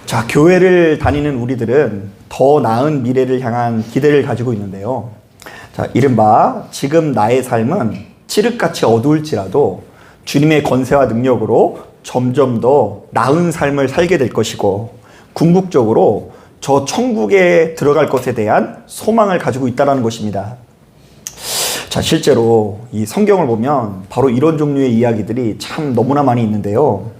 자, 교회를 다니는 우리들은 더 나은 미래를 향한 기대를 가지고 있는데요. 자, 이른바 지금 나의 삶은 칠흑같이 어두울지라도 주님의 권세와 능력으로 점점 더 나은 삶을 살게 될 것이고, 궁극적으로 저 천국에 들어갈 것에 대한 소망을 가지고 있다는 것입니다. 자, 실제로 이 성경을 보면 바로 이런 종류의 이야기들이 참 너무나 많이 있는데요.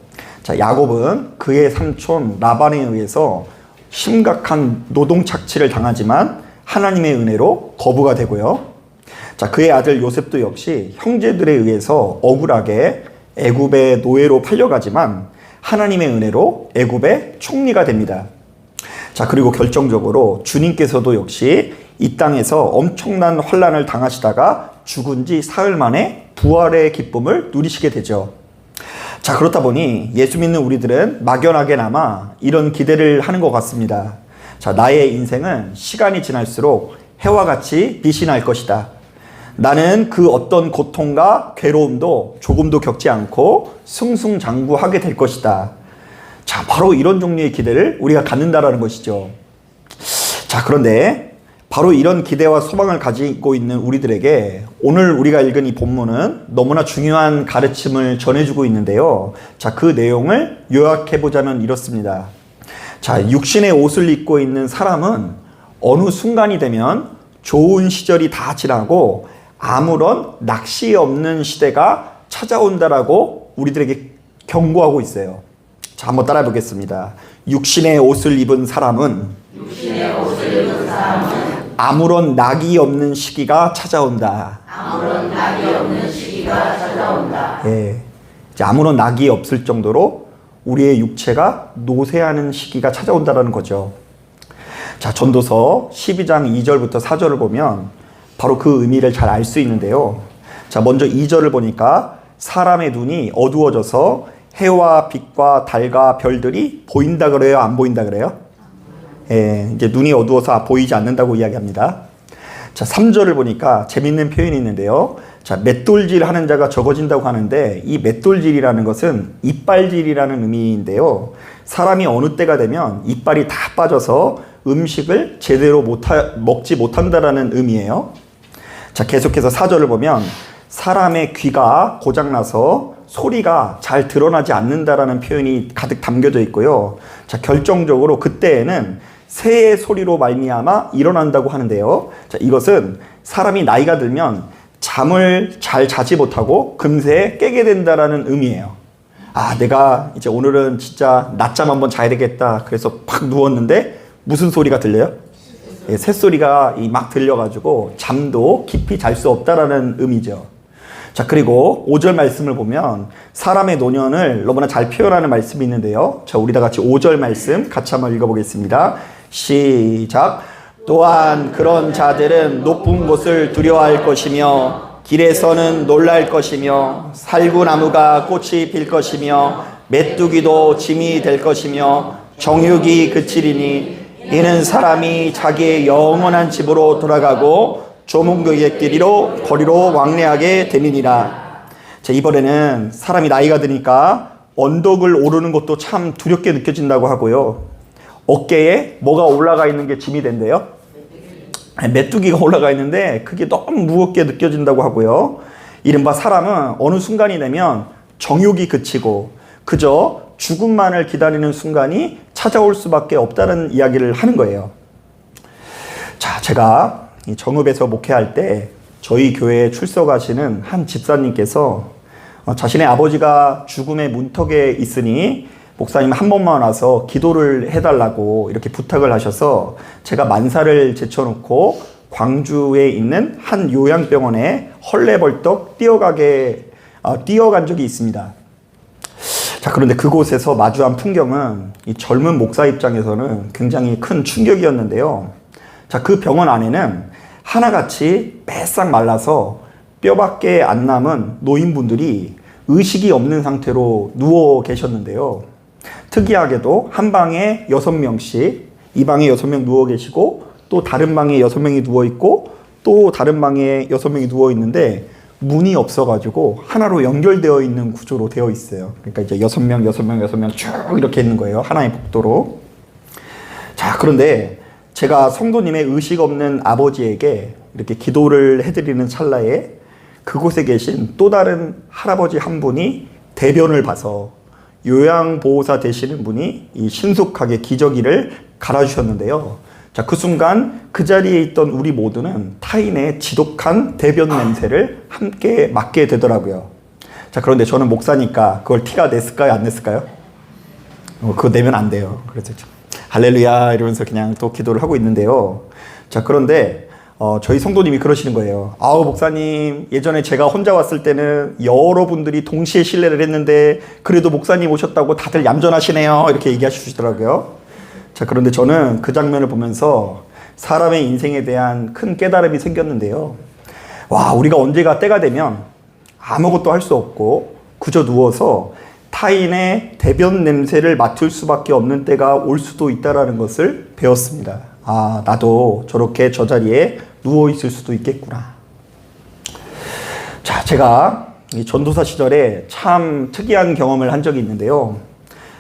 자, 야곱은 그의 삼촌 라반에 의해서 심각한 노동 착취를 당하지만 하나님의 은혜로 거부가 되고요. 자, 그의 아들 요셉도 역시 형제들에 의해서 억울하게 애굽의 노예로 팔려가지만 하나님의 은혜로 애굽의 총리가 됩니다. 자, 그리고 결정적으로 주님께서도 역시 이 땅에서 엄청난 환난을 당하시다가 죽은 지 사흘 만에 부활의 기쁨을 누리시게 되죠. 자, 그렇다 보니 예수 믿는 우리들은 막연하게나마 이런 기대를 하는 것 같습니다. 자, 나의 인생은 시간이 지날수록 해와 같이 빛이 날 것이다. 나는 그 어떤 고통과 괴로움도 조금도 겪지 않고 승승장구하게 될 것이다. 자, 바로 이런 종류의 기대를 우리가 갖는다라는 것이죠. 자, 그런데 바로 이런 기대와 소망을 가지고 있는 우리들에게 오늘 우리가 읽은 이 본문은 너무나 중요한 가르침을 전해주고 있는데요. 자, 그 내용을 요약해보자면 이렇습니다. 자, 육신의 옷을 입고 있는 사람은 어느 순간이 되면 좋은 시절이 다 지나고 아무런 낚시 없는 시대가 찾아온다라고 우리들에게 경고하고 있어요. 자, 한번 따라해 보겠습니다. 육신의 옷을 입은 사람은 아무런 낙이 없는 시기가 찾아온다. 아무런 낙이 없는 시기가 찾아온다. 예, 이제 아무런 낙이 없을 정도로 우리의 육체가 노쇠하는 시기가 찾아온다라는 거죠. 자, 전도서 12장 2절부터 4절을 보면 바로 그 의미를 잘 알 수 있는데요. 자, 먼저 2절을 보니까 사람의 눈이 어두워져서 해와 빛과 달과 별들이 보인다 그래요? 안 보인다 그래요? 예, 이제 눈이 어두워서 보이지 않는다고 이야기합니다. 자, 3절을 보니까 재밌는 표현이 있는데요. 자, 맷돌질 하는 자가 적어진다고 하는데 이 맷돌질이라는 것은 이빨질이라는 의미인데요. 사람이 어느 때가 되면 이빨이 다 빠져서 음식을 제대로 먹지 못한다라는 의미예요. 자, 계속해서 4절을 보면 사람의 귀가 고장나서 소리가 잘 드러나지 않는다라는 표현이 가득 담겨져 있고요. 자, 결정적으로 그때에는 새의 소리로 말미암아 일어난다고 하는데요. 자, 이것은 사람이 나이가 들면 잠을 잘 자지 못하고 금세 깨게 된다라는 의미예요. 아, 내가 이제 오늘은 진짜 낮잠 한번 자야 되겠다. 그래서 팍 누웠는데 무슨 소리가 들려요? 예, 새소리가 막 들려가지고 잠도 깊이 잘 수 없다라는 의미죠. 자, 그리고 5절 말씀을 보면 사람의 노년을 너무나 잘 표현하는 말씀이 있는데요. 자, 우리 다 같이 5절 말씀 같이 한번 읽어보겠습니다. 시작. 또한 그런 자들은 높은 곳을 두려워할 것이며 길에서는 놀랄 것이며 살구나무가 꽃이 필 것이며 메뚜기도 짐이 될 것이며 정욕이 그치리니 이는 사람이 자기의 영원한 집으로 돌아가고 조문객끼리로 거리로 왕래하게 되느니라. 자, 이번에는 사람이 나이가 드니까 언덕을 오르는 것도 참 두렵게 느껴진다고 하고요. 어깨에 뭐가 올라가 있는 게 짐이 된대요. 메뚜기가 올라가 있는데 그게 너무 무겁게 느껴진다고 하고요. 이른바 사람은 어느 순간이 되면 정욕이 그치고 그저 죽음만을 기다리는 순간이 찾아올 수밖에 없다는 이야기를 하는 거예요. 자, 제가 정읍에서 목회할 때 저희 교회에 출석하시는 한 집사님께서 자신의 아버지가 죽음의 문턱에 있으니 목사님 한 번만 와서 기도를 해달라고 이렇게 부탁을 하셔서 제가 만사를 제쳐놓고 광주에 있는 한 요양병원에 헐레벌떡 뛰어간 적이 있습니다. 자, 그런데 그곳에서 마주한 풍경은 이 젊은 목사 입장에서는 굉장히 큰 충격이었는데요. 자, 그 병원 안에는 하나같이 빼싹 말라서 뼈밖에 안 남은 노인분들이 의식이 없는 상태로 누워 계셨는데요. 특이하게도 한 방에 6명씩, 이 방에 6명 누워 계시고 또 다른 방에 6명이 누워 있고 또 다른 방에 6명이 누워 있는데 문이 없어가지고 하나로 연결되어 있는 구조로 되어 있어요. 그러니까 이제 6명, 6명, 6명 쭉 이렇게 있는 거예요. 하나의 복도로. 자, 그런데 제가 성도님의 의식 없는 아버지에게 이렇게 기도를 해드리는 찰나에 그곳에 계신 또 다른 할아버지 한 분이 대변을 봐서 요양보호사 되시는 분이 이 신속하게 기저귀를 갈아주셨는데요. 자, 그 순간 그 자리에 있던 우리 모두는 타인의 지독한 대변 냄새를 함께 맡게 되더라고요. 자, 그런데 저는 목사니까 그걸 티가 냈을까요? 안 냈을까요? 그거 내면 안 돼요. 그래서 할렐루야 이러면서 그냥 또 기도를 하고 있는데요. 자, 그런데 저희 성도님이 그러시는 거예요. 아우, 목사님, 예전에 제가 혼자 왔을 때는 여러분들이 동시에 신뢰를 했는데 그래도 목사님 오셨다고 다들 얌전하시네요. 이렇게 얘기하시더라고요. 자, 그런데 저는 그 장면을 보면서 사람의 인생에 대한 큰 깨달음이 생겼는데요. 와, 우리가 언제가 때가 되면 아무것도 할 수 없고 그저 누워서 타인의 대변 냄새를 맡을 수밖에 없는 때가 올 수도 있다는 것을 배웠습니다. 아, 나도 저렇게 저 자리에 누워 있을 수도 있겠구나. 자, 제가 이 전도사 시절에 참 특이한 경험을 한 적이 있는데요.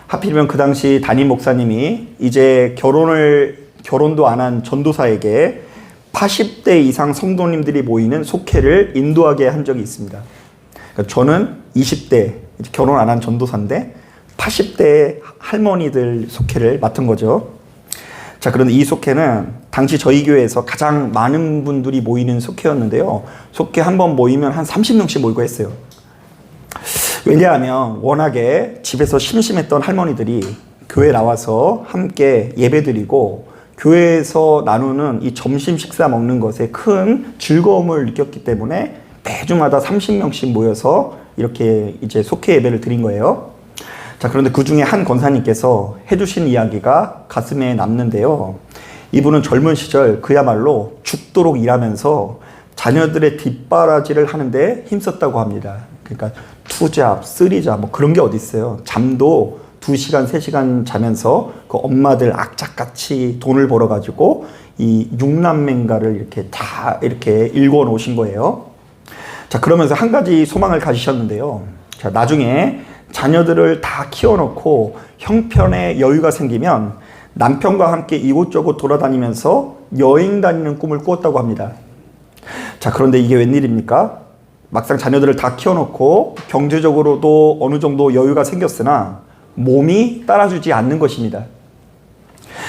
하필이면 그 당시 담임 목사님이 이제 결혼도 안 한 전도사에게 80대 이상 성도님들이 모이는 속회를 인도하게 한 적이 있습니다. 그러니까 저는 20대 결혼 안 한 전도사인데 80대 할머니들 속회를 맡은 거죠. 자, 그런데 이 속회는 당시 저희 교회에서 가장 많은 분들이 모이는 속회였는데요. 속회 한 번 모이면 한 30명씩 모이고 했어요. 왜냐하면 워낙에 집에서 심심했던 할머니들이 교회 나와서 함께 예배드리고 교회에서 나누는 이 점심 식사 먹는 것에 큰 즐거움을 느꼈기 때문에 매주마다 30명씩 모여서 이렇게 이제 속회 예배를 드린 거예요. 자, 그런데 그 중에 한 권사님께서 해주신 이야기가 가슴에 남는데요. 이분은 젊은 시절 그야말로 죽도록 일하면서 자녀들의 뒷바라지를 하는데 힘썼다고 합니다. 그러니까 투잡, 쓰리잡 뭐 그런 게 어디 있어요. 잠도 2시간, 3시간 자면서 그 엄마들 악착같이 돈을 벌어가지고 이 6남매인가를 이렇게 다 이렇게 일궈 놓으신 거예요. 자, 그러면서 한 가지 소망을 가지셨는데요. 자, 나중에 자녀들을 다 키워놓고 형편에 여유가 생기면 남편과 함께 이곳저곳 돌아다니면서 여행 다니는 꿈을 꾸었다고 합니다. 자, 그런데 이게 웬일입니까? 막상 자녀들을 다 키워놓고 경제적으로도 어느 정도 여유가 생겼으나 몸이 따라주지 않는 것입니다.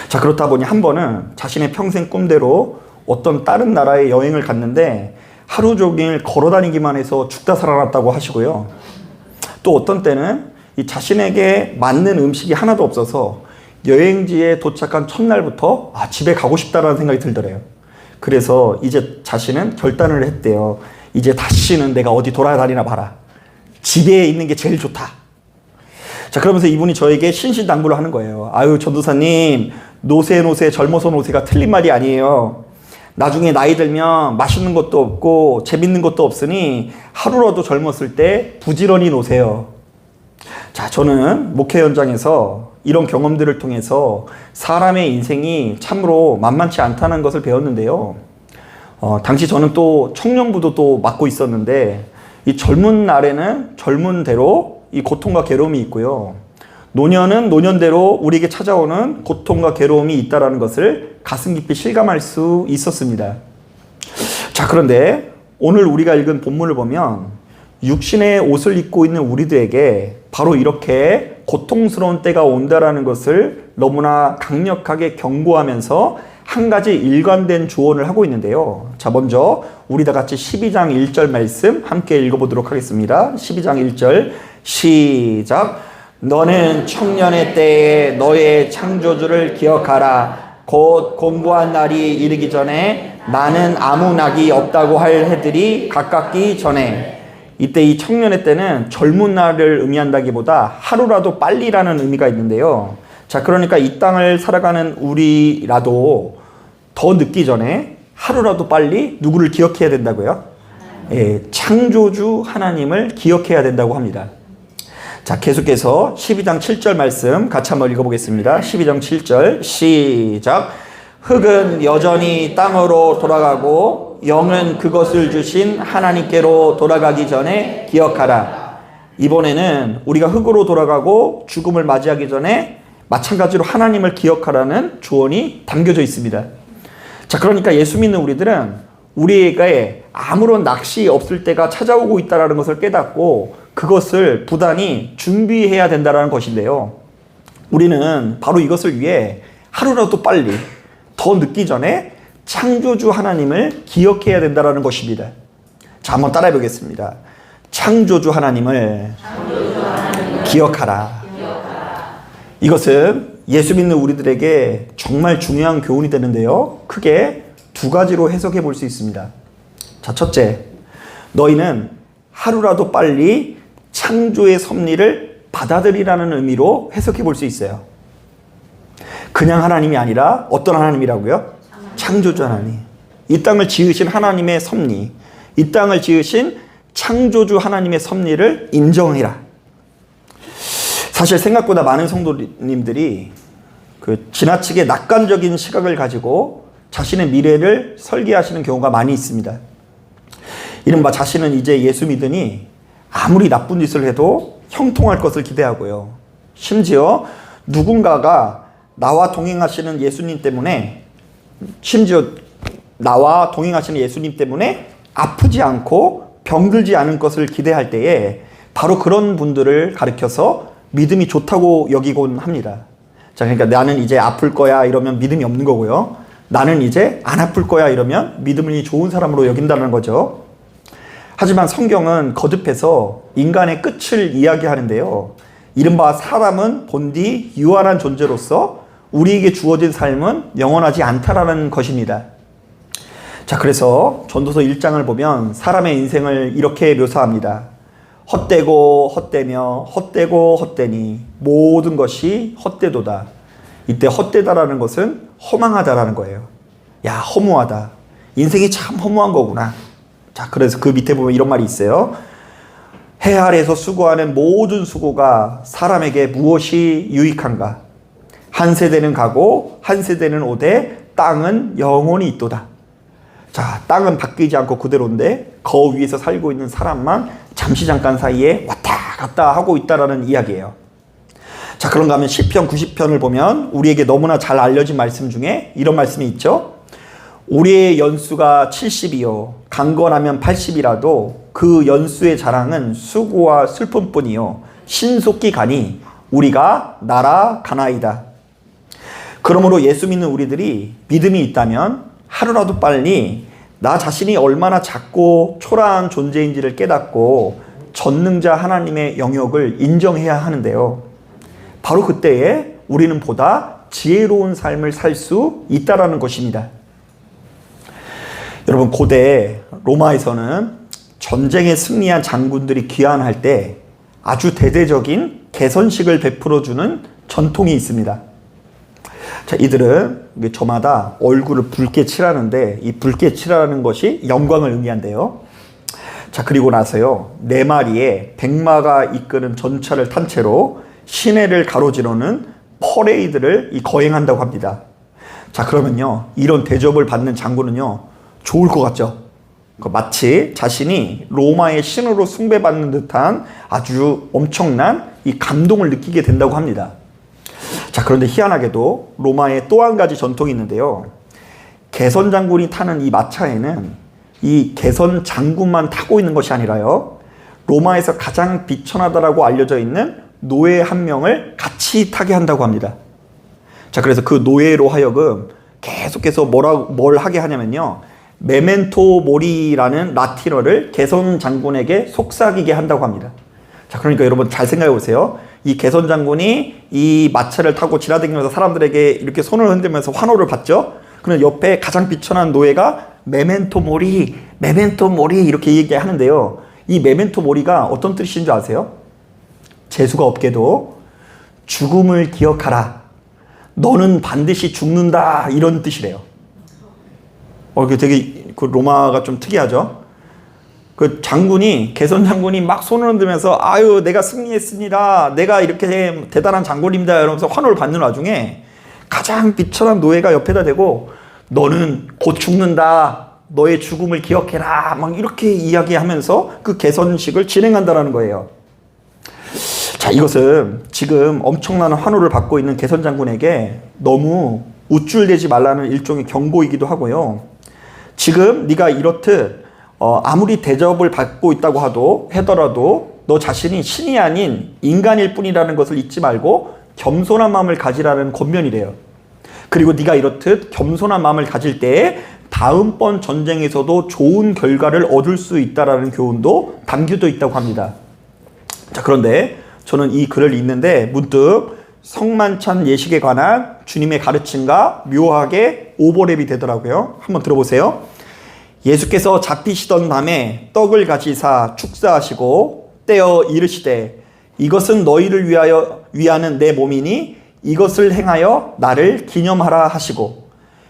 자, 그렇다 보니 한 번은 자신의 평생 꿈대로 어떤 다른 나라에 여행을 갔는데 하루 종일 걸어다니기만 해서 죽다 살아났다고 하시고요. 또 어떤 때는 이 자신에게 맞는 음식이 하나도 없어서 여행지에 도착한 첫날부터 집에 가고 싶다라는 생각이 들더래요. 그래서 이제 자신은 결단을 했대요. 이제 다시는 내가 어디 돌아다니나 봐라. 집에 있는 게 제일 좋다. 자, 그러면서 이분이 저에게 신신당부를 하는 거예요. 아유, 전도사님, 노세 젊어서 노세가 틀린 말이 아니에요. 나중에 나이 들면 맛있는 것도 없고 재밌는 것도 없으니 하루라도 젊었을 때 부지런히 노세요. 자, 저는 목회 현장에서 이런 경험들을 통해서 사람의 인생이 참으로 만만치 않다는 것을 배웠는데요. 당시 저는 또 청년부도 또 맡고 있었는데 이 젊은 날에는 젊은 대로 이 고통과 괴로움이 있고요. 노년은 노년대로 우리에게 찾아오는 고통과 괴로움이 있다는 것을 가슴 깊이 실감할 수 있었습니다. 자, 그런데 오늘 우리가 읽은 본문을 보면 육신의 옷을 입고 있는 우리들에게 바로 이렇게 고통스러운 때가 온다라는 것을 너무나 강력하게 경고하면서 한 가지 일관된 조언을 하고 있는데요. 자, 먼저 우리 다 같이 12장 1절 말씀 함께 읽어보도록 하겠습니다. 12장 1절 시작. 너는 청년의 때에 너의 창조주를 기억하라. 곧 공부한 날이 이르기 전에 나는 아무 낙이 없다고 할 해들이 가깝기 전에. 이때 이 청년의 때는 젊은 날을 의미한다기보다 하루라도 빨리라는 의미가 있는데요. 자, 그러니까 이 땅을 살아가는 우리라도 더 늦기 전에 하루라도 빨리 누구를 기억해야 된다고요? 창조주 하나님을 기억해야 된다고 합니다. 자, 계속해서 12장 7절 말씀 같이 한번 읽어보겠습니다. 12장 7절 시작. 흙은 여전히 땅으로 돌아가고 영은 그것을 주신 하나님께로 돌아가기 전에 기억하라. 이번에는 우리가 흙으로 돌아가고 죽음을 맞이하기 전에 마찬가지로 하나님을 기억하라는 조언이 담겨져 있습니다. 자, 그러니까 예수 믿는 우리들은 우리에게 아무런 낚시 없을 때가 찾아오고 있다는 것을 깨닫고 그것을 부단히 준비해야 된다는 것인데요. 우리는 바로 이것을 위해 하루라도 빨리 더 늦기 전에 창조주 하나님을 기억해야 된다는 것입니다. 자, 한번 따라해 보겠습니다. 창조주 하나님을 기억하라. 이것은 예수 믿는 우리들에게 정말 중요한 교훈이 되는데요. 크게 두 가지로 해석해 볼 수 있습니다. 자, 첫째, 너희는 하루라도 빨리 창조의 섭리를 받아들이라는 의미로 해석해 볼 수 있어요. 그냥 하나님이 아니라 어떤 하나님이라고요? 창조주 하나님. 이 땅을 지으신 하나님의 섭리, 이 땅을 지으신 창조주 하나님의 섭리를 인정해라. 사실 생각보다 많은 성도님들이 지나치게 낙관적인 시각을 가지고 자신의 미래를 설계하시는 경우가 많이 있습니다. 이른바 자신은 이제 예수 믿으니 아무리 나쁜 짓을 해도 형통할 것을 기대하고요. 심지어 누군가가 나와 동행하시는 예수님 때문에 아프지 않고 병들지 않은 것을 기대할 때에 바로 그런 분들을 가리켜서 믿음이 좋다고 여기곤 합니다. 자, 그러니까 나는 이제 아플 거야 이러면 믿음이 없는 거고요. 나는 이제 안 아플 거야 이러면 믿음이 좋은 사람으로 여긴다는 거죠. 하지만 성경은 거듭해서 인간의 끝을 이야기하는데요. 이른바 사람은 본디 유한한 존재로서 우리에게 주어진 삶은 영원하지 않다라는 것입니다. 자, 그래서 전도서 1장을 보면 사람의 인생을 이렇게 묘사합니다. 헛되고 헛되며 헛되고 헛되니 모든 것이 헛되도다. 이때 헛되다라는 것은 허망하다라는 거예요. 야, 허무하다. 인생이 참 허무한 거구나. 자, 그래서 그 밑에 보면 이런 말이 있어요. 해 아래에서 수고하는 모든 수고가 사람에게 무엇이 유익한가? 한 세대는 가고 한 세대는 오되 땅은 영원히 있도다. 자, 땅은 바뀌지 않고 그대로인데 그 위에서 살고 있는 사람만 잠시 잠깐 사이에 왔다 갔다 하고 있다라는 이야기예요. 자, 그런가 하면 시편 90편을 보면 우리에게 너무나 잘 알려진 말씀 중에 이런 말씀이 있죠. 우리의 연수가 70이요 강건하면 80이라도 그 연수의 자랑은 수고와 슬픔뿐이요 신속히 가니 우리가 날아가나이다. 그러므로 예수 믿는 우리들이 믿음이 있다면 하루라도 빨리 나 자신이 얼마나 작고 초라한 존재인지를 깨닫고 전능자 하나님의 영역을 인정해야 하는데요. 바로 그때에 우리는 보다 지혜로운 삶을 살 수 있다라는 것입니다. 여러분, 고대 로마에서는 전쟁에 승리한 장군들이 귀환할 때 아주 대대적인 개선식을 베풀어주는 전통이 있습니다. 자, 이들은 저마다 얼굴을 붉게 칠하는데 이 붉게 칠하는 것이 영광을 의미한대요. 자, 그리고 나서요 4마리의 백마가 이끄는 전차를 탄 채로 시내를 가로지르는 퍼레이드를 거행한다고 합니다. 자, 그러면요 이런 대접을 받는 장군은요 좋을 것 같죠? 마치 자신이 로마의 신으로 숭배받는 듯한 아주 엄청난 이 감동을 느끼게 된다고 합니다. 자, 그런데 희한하게도 로마에 또 한 가지 전통이 있는데요. 개선 장군이 타는 이 마차에는 이 개선 장군만 타고 있는 것이 아니라요. 로마에서 가장 비천하다라고 알려져 있는 노예 한 명을 같이 타게 한다고 합니다. 자, 그래서 그 노예로 하여금 계속해서 뭘 하게 하냐면요. 메멘토 모리라는 라틴어를 개선 장군에게 속삭이게 한다고 합니다. 자, 그러니까 여러분 잘 생각해 보세요. 이 개선 장군이 이 마차를 타고 지나다니면서 사람들에게 이렇게 손을 흔들면서 환호를 받죠. 그러면 옆에 가장 비천한 노예가 메멘토 모리, 메멘토 모리 이렇게 얘기하는데요. 이 메멘토 모리가 어떤 뜻인 줄 아세요? 재수가 없게도 죽음을 기억하라. 너는 반드시 죽는다. 이런 뜻이래요. 되게 로마가 좀 특이하죠. 그 장군이, 개선 장군이 막 손을 흔들면서 아유 내가 승리했습니다. 내가 이렇게 대단한 장군입니다. 이러면서 환호를 받는 와중에 가장 비천한 노예가 옆에다 대고 너는 곧 죽는다. 너의 죽음을 기억해라. 막 이렇게 이야기하면서 그 개선식을 진행한다라는 거예요. 자, 이것은 지금 엄청난 환호를 받고 있는 개선 장군에게 너무 우쭐대지 말라는 일종의 경고이기도 하고요. 지금 네가 이렇듯 아무리 대접을 받고 있다고 하더라도 너 자신이 신이 아닌 인간일 뿐이라는 것을 잊지 말고 겸손한 마음을 가지라는 권면이래요. 그리고 네가 이렇듯 겸손한 마음을 가질 때에 다음번 전쟁에서도 좋은 결과를 얻을 수 있다라는 교훈도 담겨져 있다고 합니다. 자, 그런데 저는 이 글을 읽는데 문득 성만찬 예식에 관한 주님의 가르침과 묘하게 오버랩이 되더라고요. 한번 들어보세요. 예수께서 잡히시던 밤에 떡을 가지사 축사하시고 떼어 이르시되 이것은 너희를 위하는 내 몸이니 이것을 행하여 나를 기념하라 하시고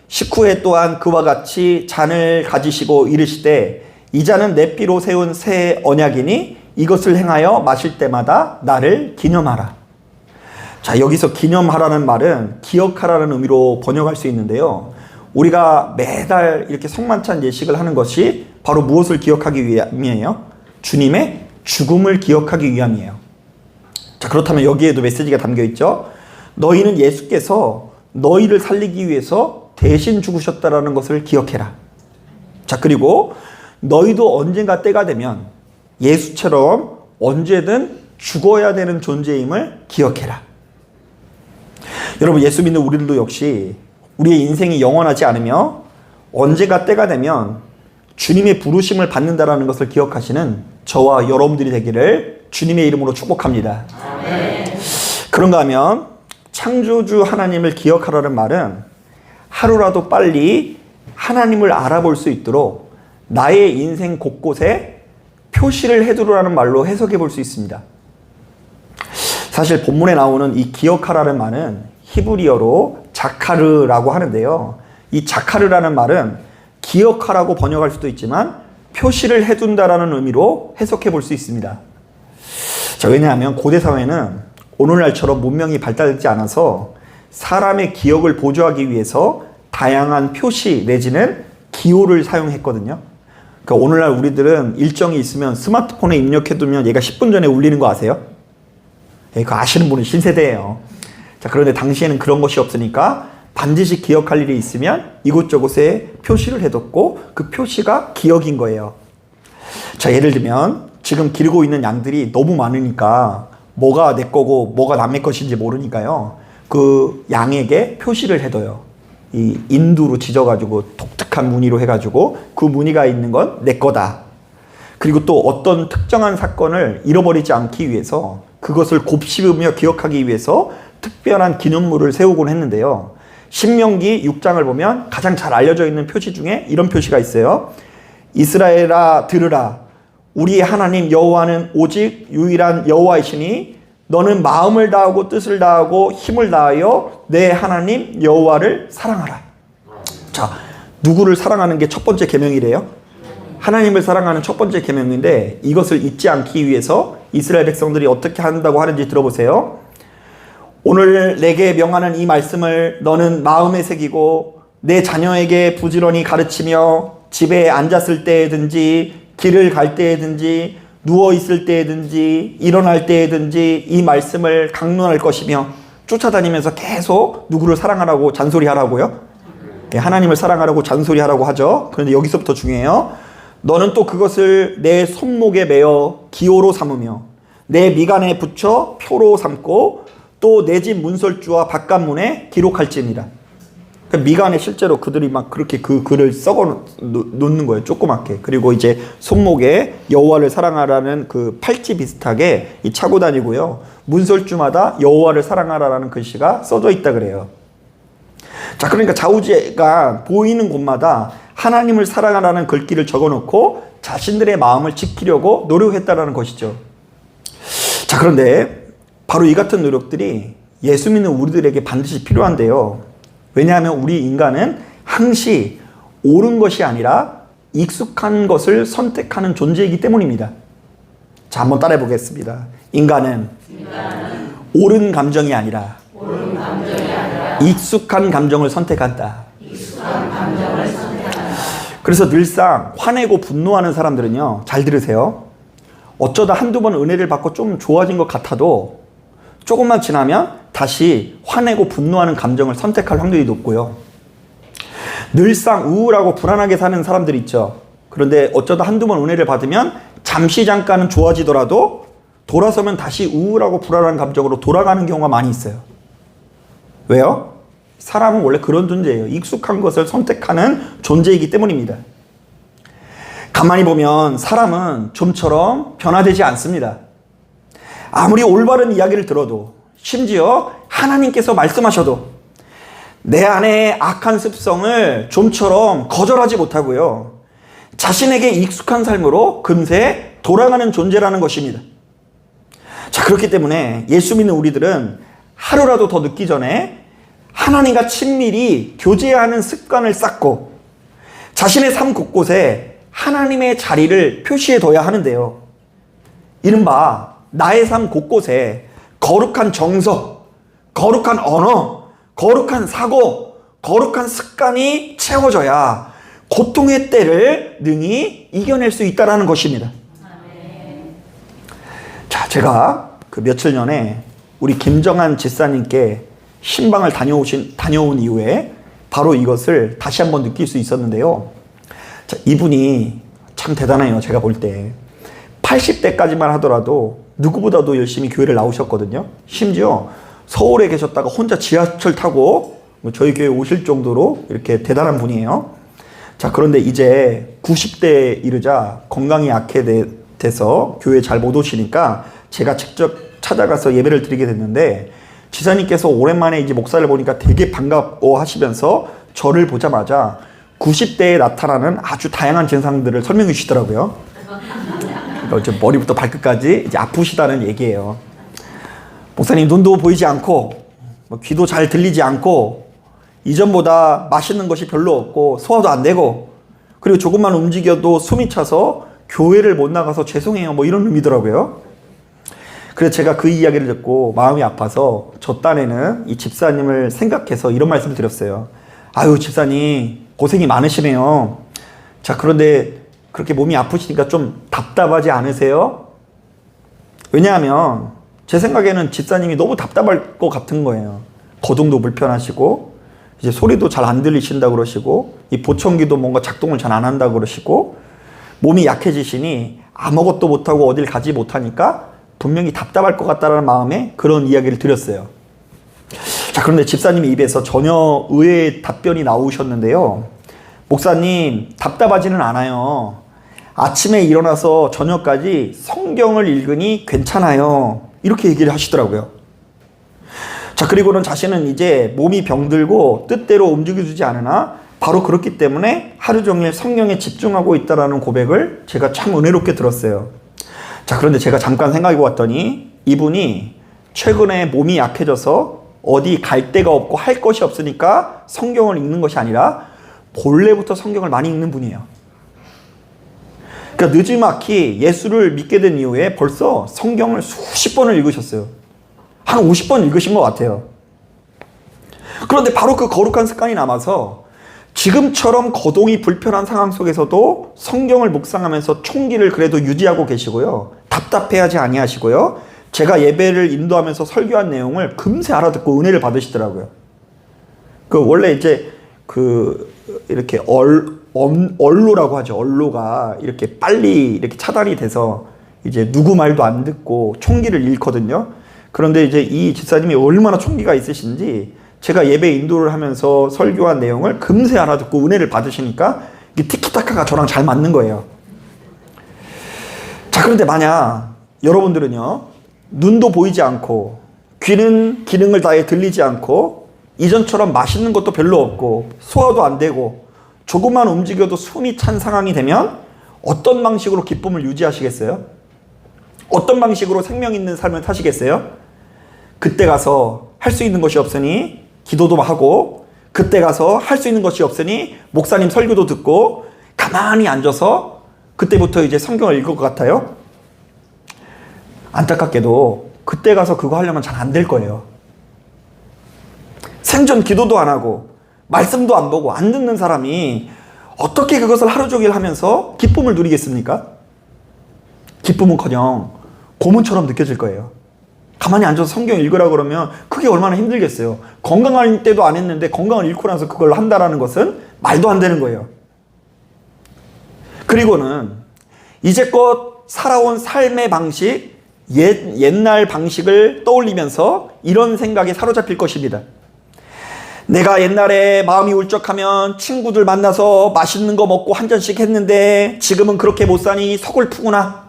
식후에 또한 그와 같이 잔을 가지시고 이르시되 이 잔은 내 피로 세운 새 언약이니 이것을 행하여 마실 때마다 나를 기념하라. 자, 여기서 기념하라는 말은 기억하라는 의미로 번역할 수 있는데요. 우리가 매달 이렇게 성만찬 예식을 하는 것이 바로 무엇을 기억하기 위함이에요? 주님의 죽음을 기억하기 위함이에요. 자, 그렇다면 여기에도 메시지가 담겨 있죠. 너희는 예수께서 너희를 살리기 위해서 대신 죽으셨다라는 것을 기억해라. 자, 그리고 너희도 언젠가 때가 되면 예수처럼 언제든 죽어야 되는 존재임을 기억해라. 여러분, 예수 믿는 우리들도 역시 우리의 인생이 영원하지 않으며 언제가 때가 되면 주님의 부르심을 받는다라는 것을 기억하시는 저와 여러분들이 되기를 주님의 이름으로 축복합니다. 아멘. 그런가 하면 창조주 하나님을 기억하라는 말은 하루라도 빨리 하나님을 알아볼 수 있도록 나의 인생 곳곳에 표시를 해두라는 말로 해석해 볼 수 있습니다. 사실 본문에 나오는 이 기억하라는 말은 히브리어로 자카르라고 하는데요. 이 자카르라는 말은 기억하라고 번역할 수도 있지만 표시를 해둔다라는 의미로 해석해 볼 수 있습니다. 자, 왜냐하면 고대 사회는 오늘날처럼 문명이 발달되지 않아서 사람의 기억을 보조하기 위해서 다양한 표시 내지는 기호를 사용했거든요. 그러니까 오늘날 우리들은 일정이 있으면 스마트폰에 입력해두면 얘가 10분 전에 울리는 거 아세요? 그거 아시는 분은 신세대예요. 자, 그런데 당시에는 그런 것이 없으니까 반드시 기억할 일이 있으면 이곳저곳에 표시를 해뒀고 그 표시가 기억인 거예요. 자, 예를 들면 지금 기르고 있는 양들이 너무 많으니까 뭐가 내 거고 뭐가 남의 것인지 모르니까요. 그 양에게 표시를 해둬요. 이 인두로 찢어가지고 독특한 무늬로 해가지고 그 무늬가 있는 건 내 거다. 그리고 또 어떤 특정한 사건을 잃어버리지 않기 위해서 그것을 곱씹으며 기억하기 위해서 특별한 기념물을 세우곤 했는데요. 신명기 6장을 보면 가장 잘 알려져 있는 표시 중에 이런 표시가 있어요. 이스라엘아 들으라. 우리의 하나님 여호와는 오직 유일한 여호와이시니 너는 마음을 다하고 뜻을 다하고 힘을 다하여 내 하나님 여호와를 사랑하라. 자, 누구를 사랑하는 게 첫 번째 계명이래요? 하나님을 사랑하는 첫 번째 계명인데 이것을 잊지 않기 위해서 이스라엘 백성들이 어떻게 한다고 하는지 들어보세요. 오늘 내게 명하는 이 말씀을 너는 마음에 새기고 내 자녀에게 부지런히 가르치며 집에 앉았을 때든지 길을 갈 때든지 누워있을 때든지 일어날 때든지 이 말씀을 강론할 것이며 쫓아다니면서 계속 누구를 사랑하라고 잔소리하라고요? 하나님을 사랑하라고 잔소리하라고 하죠. 그런데 여기서부터 중요해요. 너는 또 그것을 내 손목에 매어 기호로 삼으며 내 미간에 붙여 표로 삼고 또 내 집 문설주와 바깥문에 기록할지니라. 그러니까 미간에 실제로 그들이 막 그렇게 그 글을 썩어 놓는 거예요. 조그맣게. 그리고 이제 손목에 여호와를 사랑하라는 그 팔찌 비슷하게 차고 다니고요. 문설주마다 여호와를 사랑하라는 글씨가 써져 있다 그래요. 자, 그러니까 좌우지가 보이는 곳마다 하나님을 사랑하라는 글귀를 적어놓고 자신들의 마음을 지키려고 노력했다라는 것이죠. 자, 그런데 바로 이 같은 노력들이 예수 믿는 우리들에게 반드시 필요한데요. 왜냐하면 우리 인간은 항시 옳은 것이 아니라 익숙한 것을 선택하는 존재이기 때문입니다. 자, 한번 따라해 보겠습니다. 인간은 옳은 감정이 아니라 익숙한 감정을 선택한다. 그래서 늘상 화내고 분노하는 사람들은요, 잘 들으세요. 어쩌다 한두 번 은혜를 받고 좀 좋아진 것 같아도 조금만 지나면 다시 화내고 분노하는 감정을 선택할 확률이 높고요. 늘상 우울하고 불안하게 사는 사람들 있죠. 그런데 어쩌다 한두 번 은혜를 받으면 잠시 잠깐은 좋아지더라도 돌아서면 다시 우울하고 불안한 감정으로 돌아가는 경우가 많이 있어요. 왜요? 사람은 원래 그런 존재예요. 익숙한 것을 선택하는 존재이기 때문입니다. 가만히 보면 사람은 좀처럼 변화되지 않습니다. 아무리 올바른 이야기를 들어도, 심지어 하나님께서 말씀하셔도 내 안에 악한 습성을 좀처럼 거절하지 못하고요, 자신에게 익숙한 삶으로 금세 돌아가는 존재라는 것입니다. 자, 그렇기 때문에 예수 믿는 우리들은 하루라도 더 늦기 전에 하나님과 친밀히 교제하는 습관을 쌓고 자신의 삶 곳곳에 하나님의 자리를 표시해둬야 하는데요, 이른바 나의 삶 곳곳에 거룩한 정서, 거룩한 언어, 거룩한 사고, 거룩한 습관이 채워져야 고통의 때를 능히 이겨낼 수 있다는 것입니다. 자, 제가 그 며칠 전에 우리 김정한 집사님께 신방을 다녀온 이후에 바로 이것을 다시 한번 느낄 수 있었는데요. 자, 이분이 참 대단해요. 제가 볼 때 80대까지만 하더라도 누구보다도 열심히 교회를 나오셨거든요. 심지어 서울에 계셨다가 혼자 지하철 타고 저희 교회 오실 정도로 이렇게 대단한 분이에요. 자, 그런데 이제 90대에 이르자 건강이 돼서 교회에 잘 못 오시니까 제가 직접 찾아가서 예배를 드리게 됐는데, 지사님께서 오랜만에 이제 목사를 보니까 되게 반가워 하시면서 저를 보자마자 90대에 나타나는 아주 다양한 증상들을 설명해 주시더라고요. 그러니까 이제 머리부터 발끝까지 이제 아프시다는 얘기예요. 목사님, 눈도 보이지 않고 귀도 잘 들리지 않고 이전보다 맛있는 것이 별로 없고 소화도 안 되고, 그리고 조금만 움직여도 숨이 차서 교회를 못 나가서 죄송해요, 뭐 이런 의미더라고요. 그래서 제가 그 이야기를 듣고 마음이 아파서 저 딴에는 이 집사님을 생각해서 이런 말씀을 드렸어요. 아유, 집사님 고생이 많으시네요. 자, 그런데 그렇게 몸이 아프시니까 좀 답답하지 않으세요? 왜냐하면 제 생각에는 집사님이 너무 답답할 것 같은 거예요. 거동도 불편하시고 이제 소리도 잘 안 들리신다고 그러시고 이 보청기도 뭔가 작동을 잘 안 한다고 그러시고 몸이 약해지시니 아무것도 못하고 어딜 가지 못하니까 분명히 답답할 것 같다는 마음에 그런 이야기를 드렸어요. 자, 그런데 집사님의 입에서 전혀 의외의 답변이 나오셨는데요. 목사님, 답답하지는 않아요. 아침에 일어나서 저녁까지 성경을 읽으니 괜찮아요. 이렇게 얘기를 하시더라고요. 자, 그리고는 자신은 이제 몸이 병들고 뜻대로 움직여주지 않으나 바로 그렇기 때문에 하루 종일 성경에 집중하고 있다는 고백을 제가 참 은혜롭게 들었어요. 자, 그런데 제가 잠깐 생각해 보았더니 이분이 최근에 몸이 약해져서 어디 갈 데가 없고 할 것이 없으니까 성경을 읽는 것이 아니라 본래부터 성경을 많이 읽는 분이에요. 그러니까 느지막이 예수를 믿게 된 이후에 벌써 성경을 수십 번을 읽으셨어요. 한 50번 읽으신 것 같아요. 그런데 바로 그 거룩한 습관이 남아서 지금처럼 거동이 불편한 상황 속에서도 성경을 묵상하면서 총기를 그래도 유지하고 계시고요. 답답해하지 아니하시고요. 제가 예배를 인도하면서 설교한 내용을 금세 알아듣고 은혜를 받으시더라고요. 원래 이제 이렇게 언로라고 하죠. 언로가 이렇게 빨리 이렇게 차단이 돼서 이제 누구 말도 안 듣고 총기를 잃거든요. 그런데 이제 이 집사님이 얼마나 총기가 있으신지 제가 예배 인도를 하면서 설교한 내용을 금세 알아듣고 은혜를 받으시니까 이게 티키타카가 저랑 잘 맞는 거예요. 자, 그런데 만약 여러분들은요, 눈도 보이지 않고 귀는 기능을 다해 들리지 않고 이전처럼 맛있는 것도 별로 없고 소화도 안 되고 조금만 움직여도 숨이 찬 상황이 되면 어떤 방식으로 기쁨을 유지하시겠어요? 어떤 방식으로 생명 있는 삶을 사시겠어요? 그때 가서 할 수 있는 것이 없으니 기도도 하고, 그때 가서 할 수 있는 것이 없으니 목사님 설교도 듣고 가만히 앉아서 그때부터 이제 성경을 읽을 것 같아요? 안타깝게도 그때 가서 그거 하려면 잘 안 될 거예요. 생전 기도도 안 하고 말씀도 안 보고 안 듣는 사람이 어떻게 그것을 하루 종일 하면서 기쁨을 누리겠습니까? 기쁨은커녕 고문처럼 느껴질 거예요. 가만히 앉아서 성경 읽으라 그러면 그게 얼마나 힘들겠어요. 건강할 때도 안 했는데 건강을 잃고 나서 그걸 한다라는 것은 말도 안 되는 거예요. 그리고는 이제껏 살아온 삶의 방식, 옛날 방식을 떠올리면서 이런 생각에 사로잡힐 것입니다. 내가 옛날에 마음이 울적하면 친구들 만나서 맛있는 거 먹고 한 잔씩 했는데 지금은 그렇게 못 사니 서글프구나.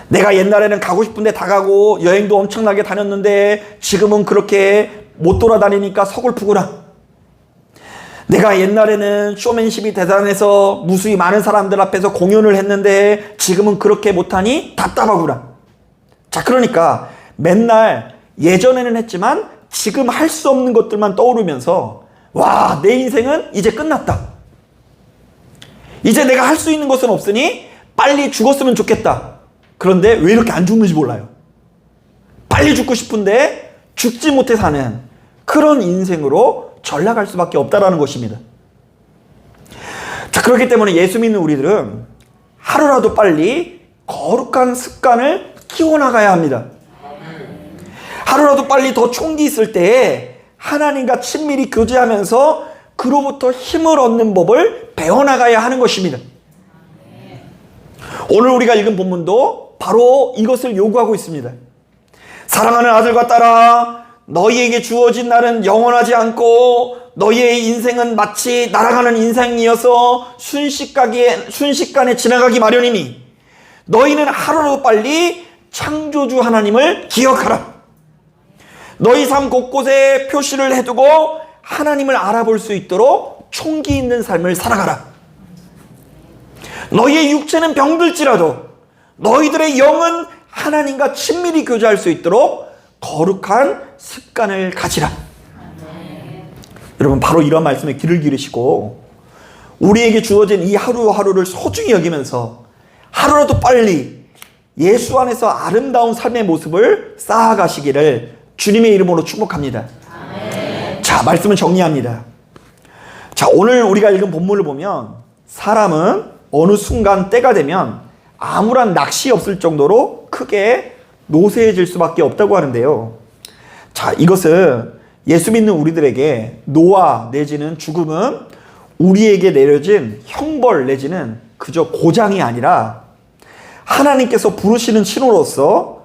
내가 옛날에는 가고 싶은데 다 가고 여행도 엄청나게 다녔는데 지금은 그렇게 못 돌아다니니까 서글프구나. 내가 옛날에는 쇼맨십이 대단해서 무수히 많은 사람들 앞에서 공연을 했는데 지금은 그렇게 못하니 답답하구나. 자, 그러니까 맨날 예전에는 했지만 지금 할 수 없는 것들만 떠오르면서 와, 내 인생은 이제 끝났다. 이제 내가 할 수 있는 것은 없으니 빨리 죽었으면 좋겠다. 그런데 왜 이렇게 안 죽는지 몰라요. 빨리 죽고 싶은데 죽지 못해 사는 그런 인생으로 전락할 수밖에 없다라는 것입니다. 자, 그렇기 때문에 예수 믿는 우리들은 하루라도 빨리 거룩한 습관을 키워나가야 합니다. 하루라도 빨리 더 총기 있을 때에 하나님과 친밀히 교제하면서 그로부터 힘을 얻는 법을 배워나가야 하는 것입니다. 오늘 우리가 읽은 본문도 바로 이것을 요구하고 있습니다. 사랑하는 아들과 딸아, 너희에게 주어진 날은 영원하지 않고 너희의 인생은 마치 날아가는 인생이어서 순식간에 지나가기 마련이니 너희는 하루라도 빨리 창조주 하나님을 기억하라. 너희 삶 곳곳에 표시를 해두고 하나님을 알아볼 수 있도록 총기 있는 삶을 살아가라. 너희의 육체는 병들지라도 너희들의 영은 하나님과 친밀히 교제할 수 있도록 거룩한 습관을 가지라. 여러분, 바로 이런 말씀에 귀를 기르시고 우리에게 주어진 이 하루하루를 소중히 여기면서 하루라도 빨리 예수 안에서 아름다운 삶의 모습을 쌓아가시기를 주님의 이름으로 축복합니다. 자, 말씀을 정리합니다. 자, 오늘 우리가 읽은 본문을 보면 사람은 어느 순간 때가 되면 아무런 낚시 없을 정도로 크게 노쇠해질 수밖에 없다고 하는데요. 자, 이것은 예수 믿는 우리들에게 노아 내지는 죽음은 우리에게 내려진 형벌 내지는 그저 고장이 아니라 하나님께서 부르시는 신호로서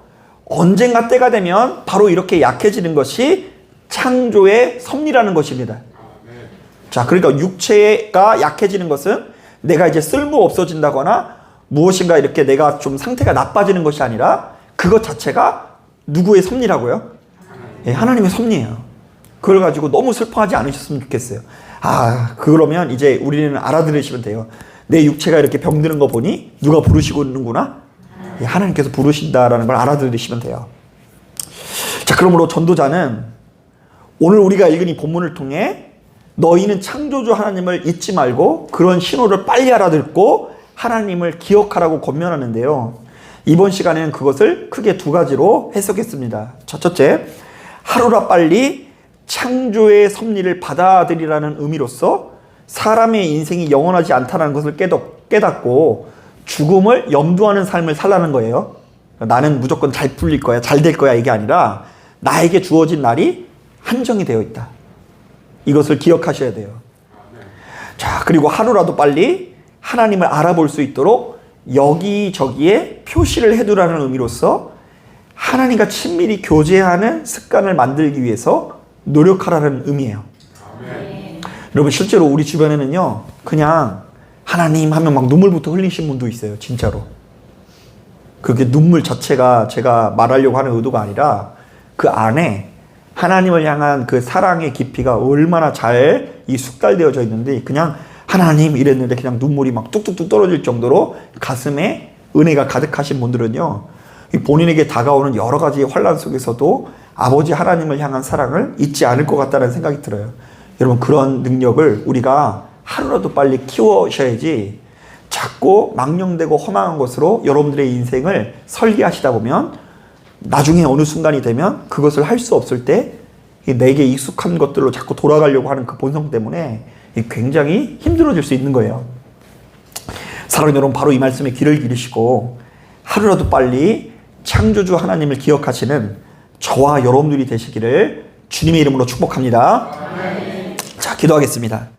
언젠가 때가 되면 바로 이렇게 약해지는 것이 창조의 섭리라는 것입니다. 자, 그러니까 육체가 약해지는 것은 내가 이제 쓸모 없어진다거나 무엇인가 이렇게 내가 좀 상태가 나빠지는 것이 아니라 그것 자체가 누구의 섭리라고요? 예, 하나님의 섭리예요. 그걸 가지고 너무 슬퍼하지 않으셨으면 좋겠어요. 아, 그러면 이제 우리는 알아들으시면 돼요. 내 육체가 이렇게 병드는 거 보니 누가 부르시고 있는구나? 예, 하나님께서 부르신다라는 걸 알아들으시면 돼요. 자, 그러므로 전도자는 오늘 우리가 읽은 이 본문을 통해 너희는 창조주 하나님을 잊지 말고 그런 신호를 빨리 알아듣고 하나님을 기억하라고 권면하는데요. 이번 시간에는 그것을 크게 두 가지로 해석했습니다. 첫째, 하루라 빨리 창조의 섭리를 받아들이라는 의미로서 사람의 인생이 영원하지 않다는 것을 깨닫고 죽음을 염두하는 삶을 살라는 거예요. 나는 무조건 잘 풀릴 거야, 잘 될 거야, 이게 아니라 나에게 주어진 날이 한정이 되어 있다. 이것을 기억하셔야 돼요. 자, 그리고 하루라도 빨리 하나님을 알아볼 수 있도록 여기저기에 표시를 해두라는 의미로서 하나님과 친밀히 교제하는 습관을 만들기 위해서 노력하라는 의미예요. 아멘. 여러분, 실제로 우리 주변에는요, 그냥 하나님 하면 막 눈물부터 흘리신 분도 있어요. 진짜로. 그게 눈물 자체가 제가 말하려고 하는 의도가 아니라 그 안에 하나님을 향한 그 사랑의 깊이가 얼마나 잘 이 숙달되어져 있는데 그냥 하나님 이랬는데 그냥 눈물이 막 뚝뚝뚝 떨어질 정도로 가슴에 은혜가 가득하신 분들은요, 본인에게 다가오는 여러 가지 환난 속에서도 아버지 하나님을 향한 사랑을 잊지 않을 것 같다는 생각이 들어요. 여러분, 그런 능력을 우리가 하루라도 빨리 키우셔야지 자꾸 망령되고 허망한 것으로 여러분들의 인생을 설계하시다 보면 나중에 어느 순간이 되면 그것을 할 수 없을 때 내게 익숙한 것들로 자꾸 돌아가려고 하는 그 본성 때문에 굉장히 힘들어질 수 있는 거예요. 사랑하는 여러분, 바로 이 말씀에 귀를 기르시고 하루라도 빨리 창조주 하나님을 기억하시는 저와 여러분들이 되시기를 주님의 이름으로 축복합니다. 자, 기도하겠습니다.